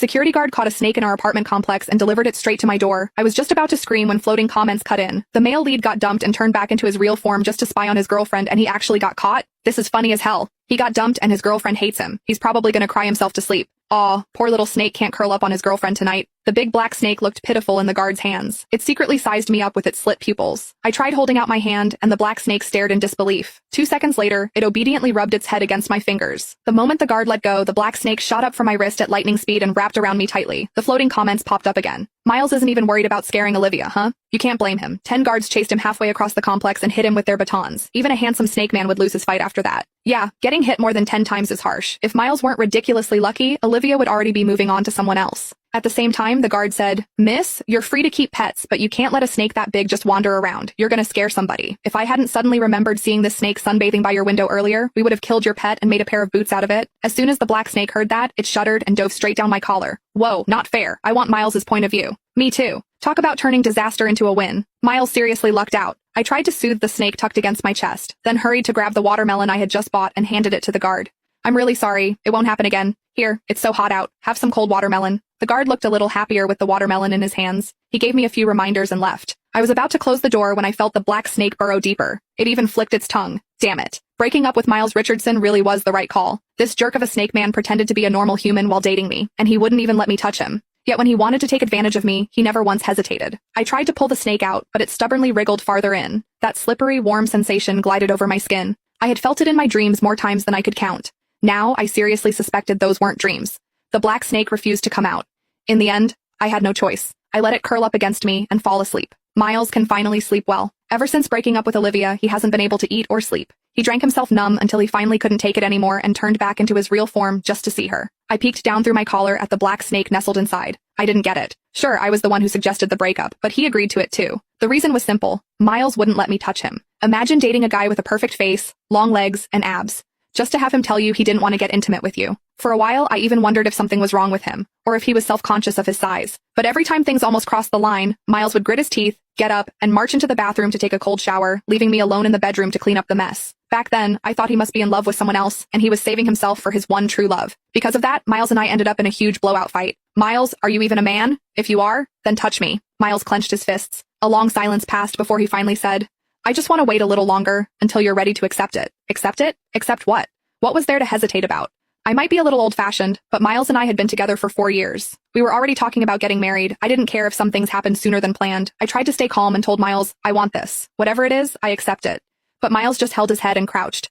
Security guard caught a snake in our apartment complex and delivered it straight to my door. I was just about to scream when floating comments cut in. The male lead got dumped and turned back into his real form just to spy on his girlfriend, and he actually got caught? This is funny as hell. He got dumped and his girlfriend hates him. He's probably gonna cry himself to sleep. Aw, poor little snake can't curl up on his girlfriend tonight. The big black snake looked pitiful in the guard's hands. It secretly sized me up with its slit pupils. I tried holding out my hand, and the black snake stared in disbelief. 2 seconds later, it obediently rubbed its head against my fingers. The moment the guard let go, the black snake shot up from my wrist at lightning speed and wrapped around me tightly. The floating comments popped up again. Miles isn't even worried about scaring Olivia, huh? You can't blame him. 10 guards chased him halfway across the complex and hit him with their batons. Even a handsome snake man would lose his fight after that. Yeah, getting hit more than 10 times is harsh. If Miles weren't ridiculously lucky, Olivia would already be moving on to someone else. At the same time, the guard said, "Miss, you're free to keep pets, but you can't let a snake that big just wander around. You're gonna scare somebody. If I hadn't suddenly remembered seeing this snake sunbathing by your window earlier, we would have killed your pet and made a pair of boots out of it." As soon as the black snake heard that, it shuddered and dove straight down my collar. Whoa, not fair. I want Miles's point of view. Me too. Talk about turning disaster into a win. Miles seriously lucked out. I tried to soothe the snake tucked against my chest, then hurried to grab the watermelon I had just bought and handed it to the guard. "I'm really sorry. It won't happen again. Here, it's so hot out. Have some cold watermelon." The guard looked a little happier with the watermelon in his hands. He gave me a few reminders and left. I was about to close the door when I felt the black snake burrow deeper. It even flicked its tongue. Damn it. Breaking up with Miles Richardson really was the right call. This jerk of a snake man pretended to be a normal human while dating me, and he wouldn't even let me touch him. Yet when he wanted to take advantage of me, he never once hesitated. I tried to pull the snake out, but it stubbornly wriggled farther in. That slippery, warm sensation glided over my skin. I had felt it in my dreams more times than I could count. Now, I seriously suspected those weren't dreams. The black snake refused to come out. In the end, I had no choice. I let it curl up against me and fall asleep. Miles can finally sleep well. Ever since breaking up with Olivia, he hasn't been able to eat or sleep. He drank himself numb until he finally couldn't take it anymore and turned back into his real form just to see her. I peeked down through my collar at the black snake nestled inside. I didn't get it. Sure, I was the one who suggested the breakup, but he agreed to it too. The reason was simple. Miles wouldn't let me touch him. Imagine dating a guy with a perfect face, long legs, and abs, just to have him tell you he didn't want to get intimate with you. For a while, I even wondered if something was wrong with him, or if he was self-conscious of his size. But every time things almost crossed the line, Miles would grit his teeth, get up, and march into the bathroom to take a cold shower, leaving me alone in the bedroom to clean up the mess. Back then, I thought he must be in love with someone else, and he was saving himself for his one true love. Because of that, Miles and I ended up in a huge blowout fight. "Miles, are you even a man? If you are, then touch me." Miles clenched his fists. A long silence passed before he finally said, "I just want to wait a little longer, until you're ready to accept it." Accept it? Accept what? What was there to hesitate about? I might be a little old-fashioned, but Miles and I had been together for 4 years. We were already talking about getting married. I didn't care if some things happened sooner than planned. I tried to stay calm and told Miles, "I want this. Whatever it is, I accept it." But Miles just held his head and crouched.